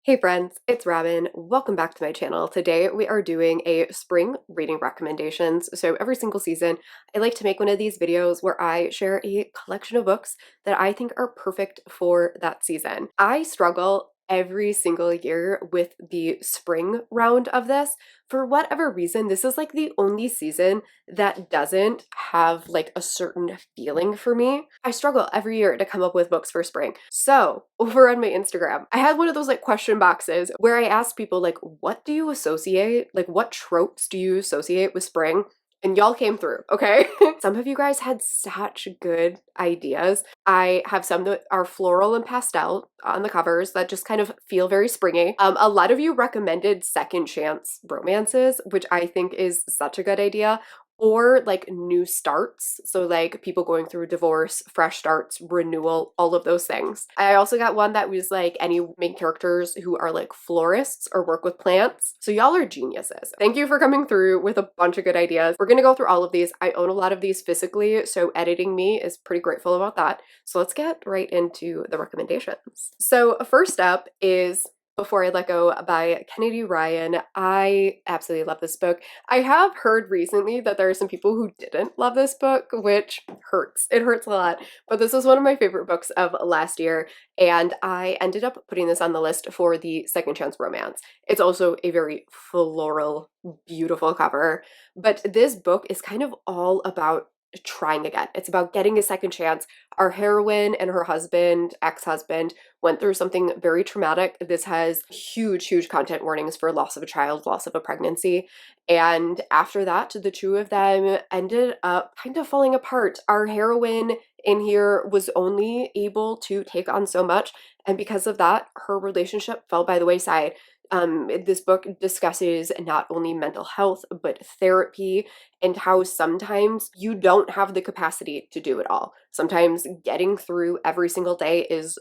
Hey friends, it's Robin. Welcome back to my channel. Today we are doing a spring reading recommendations. So every single season, I like to make one of these videos where I share a collection of books that I think are perfect for that season. I struggle every single year with the spring round of this. For whatever reason, this is like the only season that doesn't have like a certain feeling for me. I struggle every year to come up with books for spring. So over on my Instagram, I had one of those like question boxes where I asked people like, what do you associate? Like what tropes do you associate with spring? And y'all came through, okay? Some of you guys had such good ideas. I have some that are floral and pastel on the covers that just kind of feel very springy. A lot of you recommended second chance romances, which I think is such a good idea, or like new starts. So like people going through divorce, fresh starts, renewal, all of those things. I also got one that was like any main characters who are like florists or work with plants. So y'all are geniuses. Thank you for coming through with a bunch of good ideas. We're gonna go through all of these. I own a lot of these physically, so editing me is pretty grateful about that. So let's get right into the recommendations. So first up is Before I Let Go by Kennedy Ryan. I absolutely love this book. I have heard recently that there are some people who didn't love this book, which hurts. It hurts a lot. But this was one of my favorite books of last year, and I ended up putting this on the list for the second chance romance. It's also a very floral, beautiful cover. But this book is kind of all about trying again. It's about getting a second chance. Our heroine and her husband, ex-husband, went through something very traumatic. This has huge, huge content warnings for loss of a child, loss of a pregnancy. And after that, the two of them ended up kind of falling apart. Our heroine in here was only able to take on so much. And because of that, her relationship fell by the wayside. This book discusses not only mental health, but therapy and how sometimes you don't have the capacity to do it all. Sometimes getting through every single day is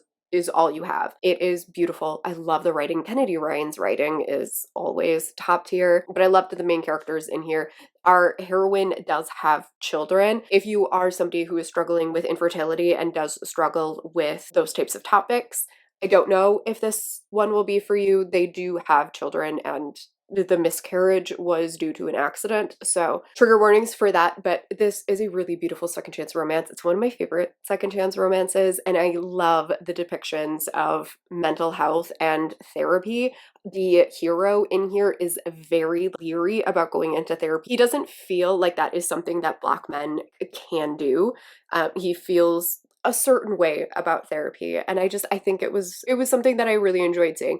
all you have. It is beautiful. I love the writing. Kennedy Ryan's writing is always top tier, but I love that the main characters in here. Our heroine does have children. If you are somebody who is struggling with infertility and does struggle with those types of topics, I don't know if this one will be for you. They do have children, and the miscarriage was due to an accident, so trigger warnings for that. But this is a really beautiful second chance romance. It's one of my favorite second chance romances, and I love the depictions of mental health and therapy. The hero in here is very leery about going into therapy. He doesn't feel like that is something that Black men can do. He feels a certain way about therapy, and I think it was something that I really enjoyed seeing.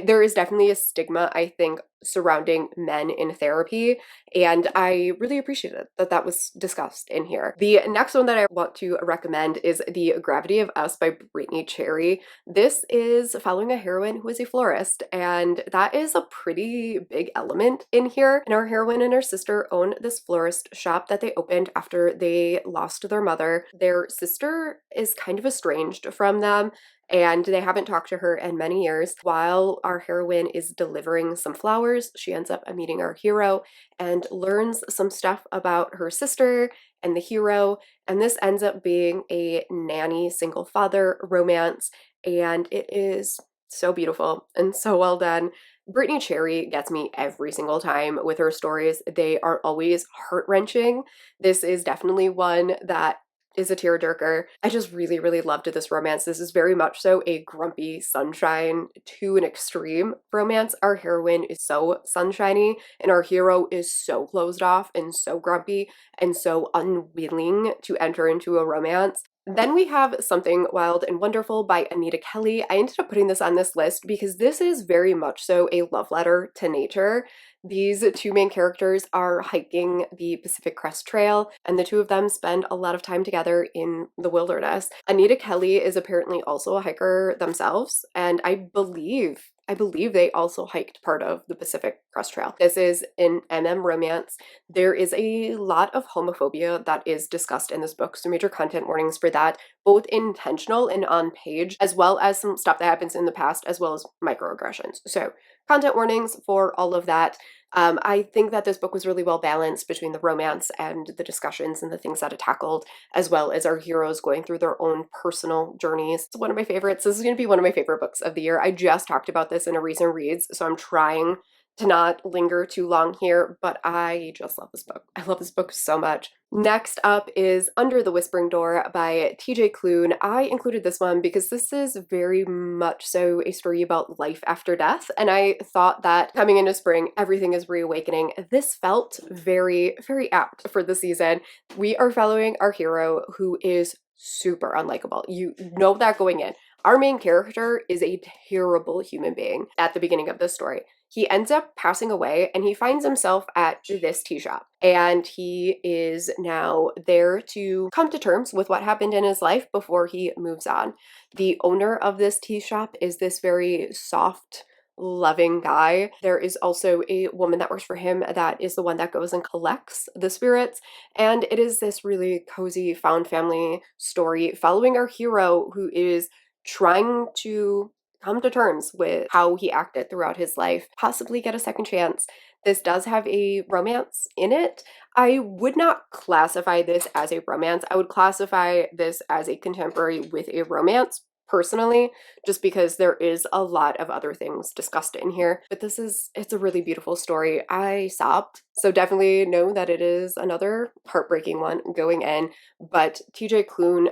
There is definitely a stigma, I think, surrounding men in therapy, and I really appreciated that that was discussed in here. The next one that I want to recommend is The Gravity of Us by Brittany Cherry. This is following a heroine who is a florist, and that is a pretty big element in here. And our heroine and her sister own this florist shop that they opened after they lost their mother. Their sister is kind of estranged from them, and they haven't talked to her in many years. While our heroine is delivering some flowers, she ends up meeting our hero and learns some stuff about her sister and the hero, and this ends up being a nanny single father romance, and it is so beautiful and so well done. Brittany Cherry gets me every single time with her stories. They are always heart-wrenching. This is definitely one that is a tearjerker. I just really, really loved this romance. This is very much so a grumpy sunshine to an extreme romance. Our heroine is so sunshiny, and our hero is so closed off and so grumpy and so unwilling to enter into a romance. Then we have Something Wild and Wonderful by Anita Kelly. I ended up putting this on this list because this is very much so a love letter to nature. These two main characters are hiking the Pacific Crest Trail, and the two of them spend a lot of time together in the wilderness. Anita Kelly is apparently also a hiker themselves, and I believe they also hiked part of the Pacific Crest Trail. This is an romance. There is a lot of homophobia that is discussed in this book, so major content warnings for that. both intentional and on page, as well as some stuff that happens in the past, as well as microaggressions. So content warnings for all of that. I think that this book was really well balanced between the romance and the discussions and the things that it tackled, as well as our heroes going through their own personal journeys. It's one of my favorites. This is going to be one of my favorite books of the year. I just talked about this in a recent reads, so I'm trying to not linger too long here, but I just love this book. I love this book so much. Next up is Under the Whispering Door by TJ Klune. I included this one because this is very much so a story about life after death, and I thought that coming into spring, everything is reawakening. This felt very, very apt for the season. We are following our hero who is super unlikable. You know that going in. Our main character is a terrible human being at the beginning of this story. He ends up passing away and he finds himself at this tea shop. And he is now there to come to terms with what happened in his life before he moves on. The owner of this tea shop is this very soft, loving guy. There is also a woman that works for him that is the one that goes and collects the spirits. And it is this really cozy found family story following our hero who is trying to come to terms with how he acted throughout his life, possibly get a second chance. This does have a romance in it. I would not classify this as a romance. I would classify this as a contemporary with a romance, personally, just because there is a lot of other things discussed in here. But it's a really beautiful story. I sobbed, so definitely know that it is another heartbreaking one going in. But TJ Klune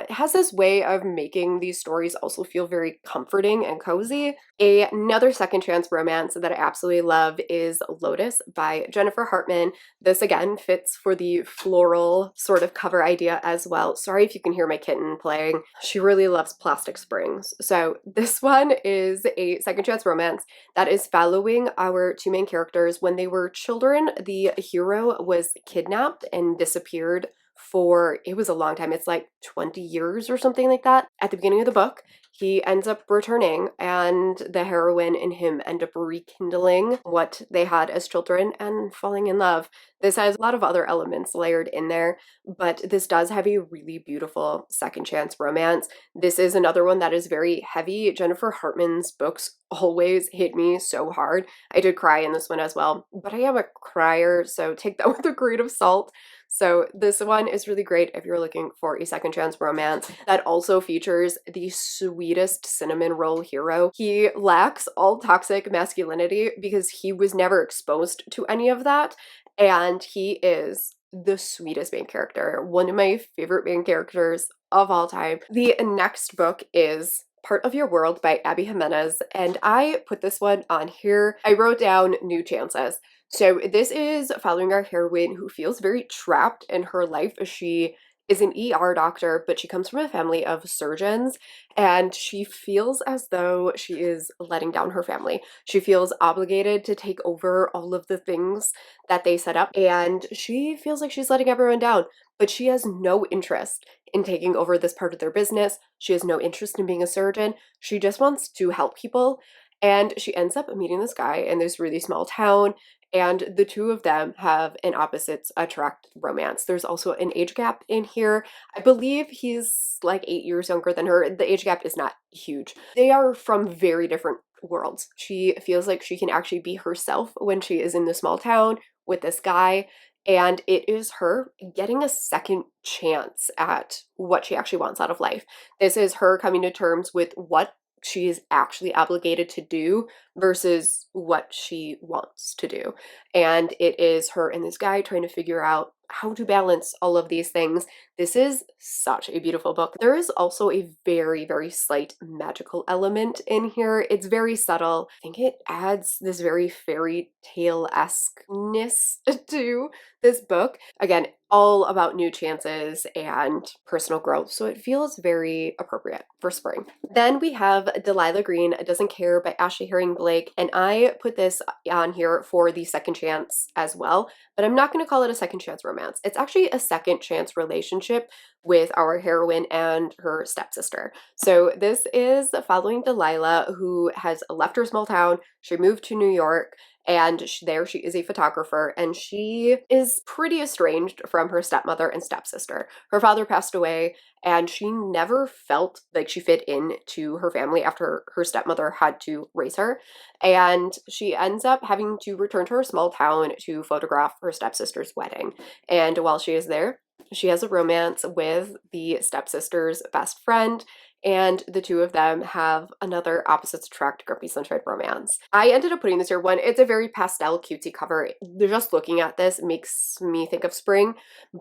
has this way of making these stories also feel very comforting and cozy. Another second chance romance that I absolutely love is Lotus by Jennifer Hartman. This again fits for the floral sort of cover idea as well. Sorry if you can hear my kitten playing. She really loves plastic springs. So this one is a second chance romance that is following our two main characters when they were children. The hero was kidnapped and disappeared for, it was a long time. It's like 20 years or something like that. At the beginning of the book, he ends up returning and the heroine and him end up rekindling what they had as children and falling in love. This has a lot of other elements layered in there, but this does have a really beautiful second chance romance. This is another one that is very heavy. Jennifer Hartman's books always hit me so hard. I did cry in this one as well, but I am a crier, so take that with a grain of salt. So this one is really great if you're looking for a second chance romance that also features the sweetest cinnamon roll hero. He lacks all toxic masculinity because he was never exposed to any of that, and he is the sweetest main character, one of my favorite main characters of all time. The next book is Part of Your World by Abby Jimenez, and I put this one on here. I wrote down New Chances. So this is following our heroine who feels very trapped in her life. She is an ER doctor, but she comes from a family of surgeons, and she feels as though she is letting down her family. She feels obligated to take over all of the things that they set up, and she feels like she's letting everyone down, but she has no interest in taking over this part of their business. She has no interest in being a surgeon. She just wants to help people. And she ends up meeting this guy in this really small town, and the two of them have an opposites attract romance. There's also an age gap in here. I believe he's like 8 years younger than her. The age gap is not huge. They are from very different worlds. She feels like she can actually be herself when she is in the small town with this guy, and it is her getting a second chance at what she actually wants out of life. This is her coming to terms with what she is actually obligated to do versus what she wants to do. And it is her and this guy trying to figure out how to balance all of these things. This is such a beautiful book. There is also a very, very slight magical element in here. It's very subtle. I think it adds this very fairy tale-esque-ness to this book. Again, all about new chances and personal growth, so it feels very appropriate for spring. Then we have Delilah Green, Doesn't Care by Ashley Herring Blake, and I put this on here for the second chance as well, but I'm not going to call it a second chance romance. It's actually a second chance relationship with our heroine and her stepsister. So this is following Delilah, who has left her small town. She moved to New York, and there she is a photographer, and she is pretty estranged from her stepmother and stepsister. Her father passed away, and she never felt like she fit into her family after her stepmother had to raise her. And she ends up having to return to her small town to photograph her stepsister's wedding. And while she is there, she has a romance with the stepsister's best friend, and the two of them have another opposites attract grumpy sunshine romance. I ended up putting this here one. It's a very pastel cutesy cover. Just looking at this makes me think of spring,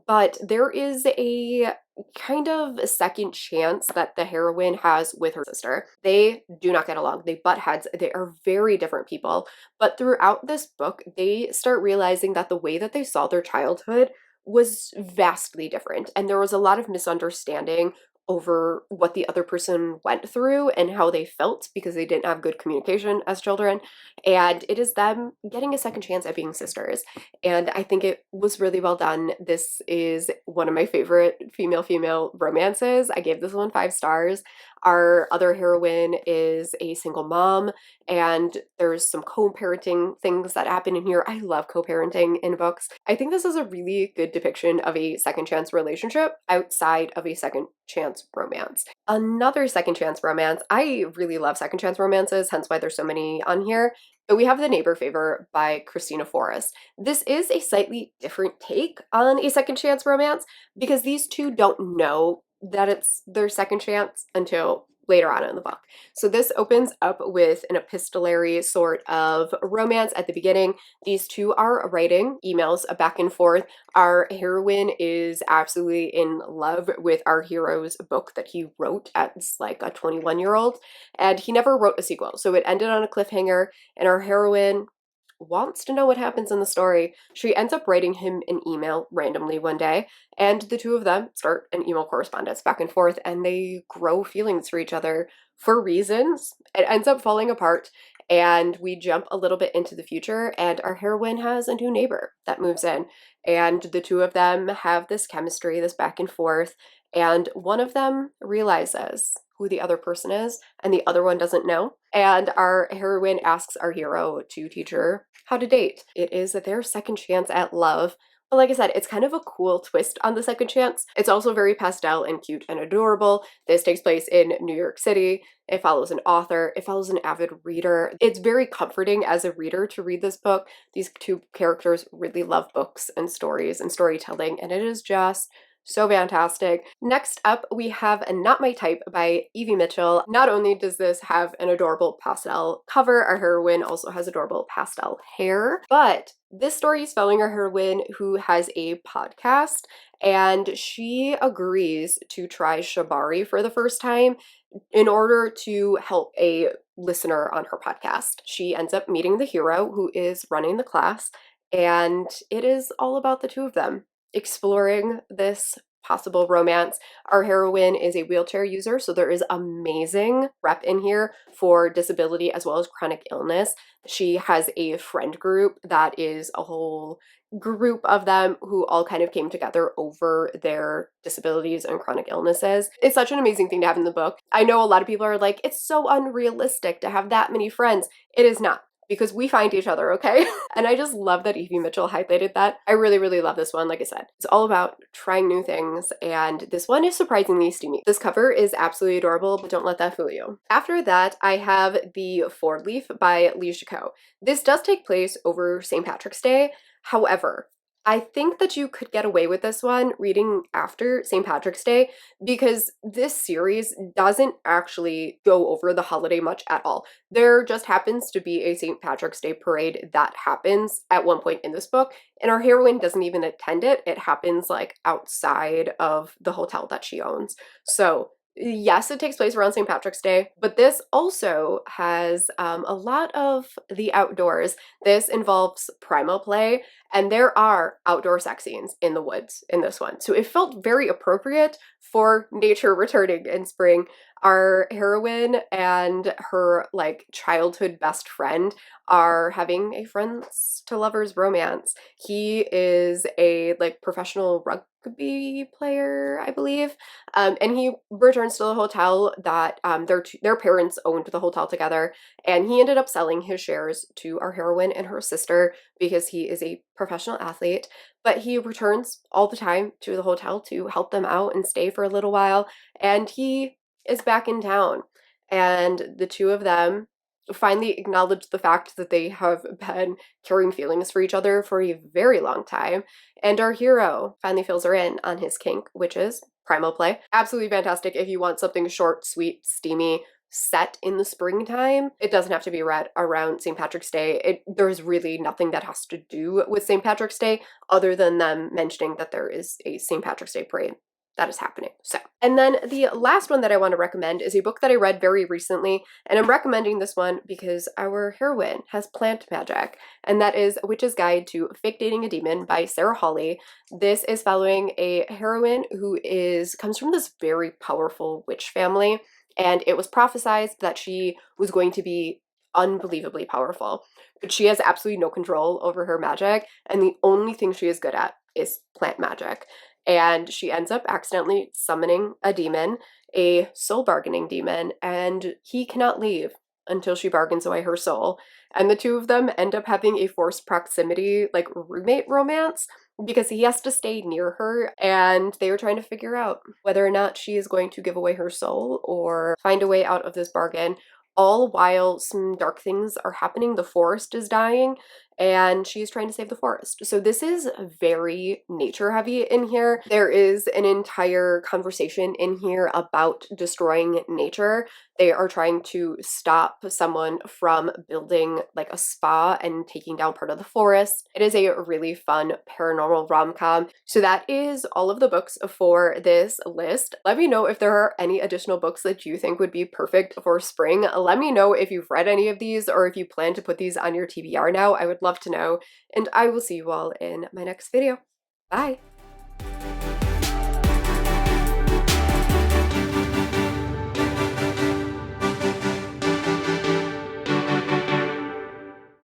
but there is a kind of a second chance that the heroine has with her sister. They do not get along. They butt heads. They are very different people. But throughout this book, they start realizing that the way that they saw their childhood was vastly different. And there was a lot of misunderstanding over what the other person went through and how they felt because they didn't have good communication as children. And it is them getting a second chance at being sisters. And I think it was really well done. This is one of my favorite female-female romances. I gave this one 5 stars. Our other heroine is a single mom, and there's some co-parenting things that happen in here. I love co-parenting in books. I think this is a really good depiction of a second chance relationship outside of a second chance romance. Another second chance romance, I really love second chance romances, hence why there's so many on here. But we have The Neighbor Favor by Christina Forrest. This is a slightly different take on a second chance romance because these two don't know that it's their second chance until later on in the book. So this opens up with an epistolary sort of romance at the beginning. These two are writing emails back and forth. Our heroine is absolutely in love with our hero's book that he wrote as like a 21-year-old, and he never wrote a sequel. So it ended on a cliffhanger, and our heroine wants to know what happens in the story. She ends up writing him an email randomly one day, and the two of them start an email correspondence back and forth, and they grow feelings for each other for reasons. It ends up falling apart, and we jump a little bit into the future, and our heroine has a new neighbor that moves in, and the two of them have this chemistry, this back and forth, and one of them realizes who the other person is, and the other one doesn't know. And our heroine asks our hero to teach her how to date. It is their second chance at love. But like I said, it's kind of a cool twist on the second chance. It's also very pastel and cute and adorable. This takes place in New York City. It follows an author. It follows an avid reader. It's very comforting as a reader to read this book. These two characters really love books and stories and storytelling, and it is just so fantastic. Next up, we have Not My Type by Evie Mitchell. Not only does this have an adorable pastel cover, our heroine also has adorable pastel hair, but this story is following our heroine who has a podcast, and she agrees to try shibari for the first time in order to help a listener on her podcast. She ends up meeting the hero who is running the class, and it is all about the two of them exploring this possible romance. Our heroine is a wheelchair user, so there is amazing rep in here for disability as well as chronic illness. She has a friend group that is a whole group of them who all kind of came together over their disabilities and chronic illnesses. It's such an amazing thing to have in the book. I know a lot of people are like, it's so unrealistic to have that many friends. It is not, because we find each other, okay? And I just love that Evie Mitchell highlighted that. I really, really love this one. Like I said, it's all about trying new things, and this one is surprisingly steamy. This cover is absolutely adorable, but don't let that fool you. After that, I have The Four Leaf by Lee Jacot. This does take place over St. Patrick's Day. However, I think that you could get away with this one reading after St. Patrick's Day because this series doesn't actually go over the holiday much at all. There just happens to be a St. Patrick's Day parade that happens at one point in this book, and our heroine doesn't even attend it. It happens like outside of the hotel that she owns. So yes, it takes place around St. Patrick's Day, but this also has a lot of the outdoors. This involves primal play, and there are outdoor sex scenes in the woods in this one. So it felt very appropriate for nature returning in spring, our heroine and her like childhood best friend are having a friends to lovers romance. He is a like professional rugby player, I believe, and he returns to the hotel that their parents owned the hotel together, and he ended up selling his shares to our heroine and her sister because he is a professional athlete. But he returns all the time to the hotel to help them out and stay for a little while, and he is back in town. And the two of them finally acknowledge the fact that they have been carrying feelings for each other for a very long time. And our hero finally fills her in on his kink, which is primal play. Absolutely fantastic if you want something short, sweet, steamy, set in the springtime. It doesn't have to be read around St. Patrick's Day. There's really nothing that has to do with St. Patrick's Day other than them mentioning that there is a St. Patrick's Day parade that is happening. So, and then the last one that I want to recommend is a book that I read very recently, and I'm recommending this one because our heroine has plant magic, and that is A Witch's Guide to Fake Dating a Demon by Sarah Hawley. This is following a heroine who comes from this very powerful witch family, and it was prophesied that she was going to be unbelievably powerful, but she has absolutely no control over her magic, and the only thing she is good at is plant magic. And she ends up accidentally summoning a demon, a soul bargaining demon, and he cannot leave until she bargains away her soul. And the two of them end up having a forced proximity, like roommate romance, because he has to stay near her, and they are trying to figure out whether or not she is going to give away her soul or find a way out of this bargain. All while some dark things are happening. The forest is dying, and she's trying to save the forest. So this is very nature heavy in here. There is an entire conversation in here about destroying nature. They are trying to stop someone from building like a spa and taking down part of the forest. It is a really fun paranormal rom-com. So that is all of the books for this list. Let me know if there are any additional books that you think would be perfect for spring. Let me know if you've read any of these or if you plan to put these on your TBR now. I would love to know, and I will see you all in my next video. Bye!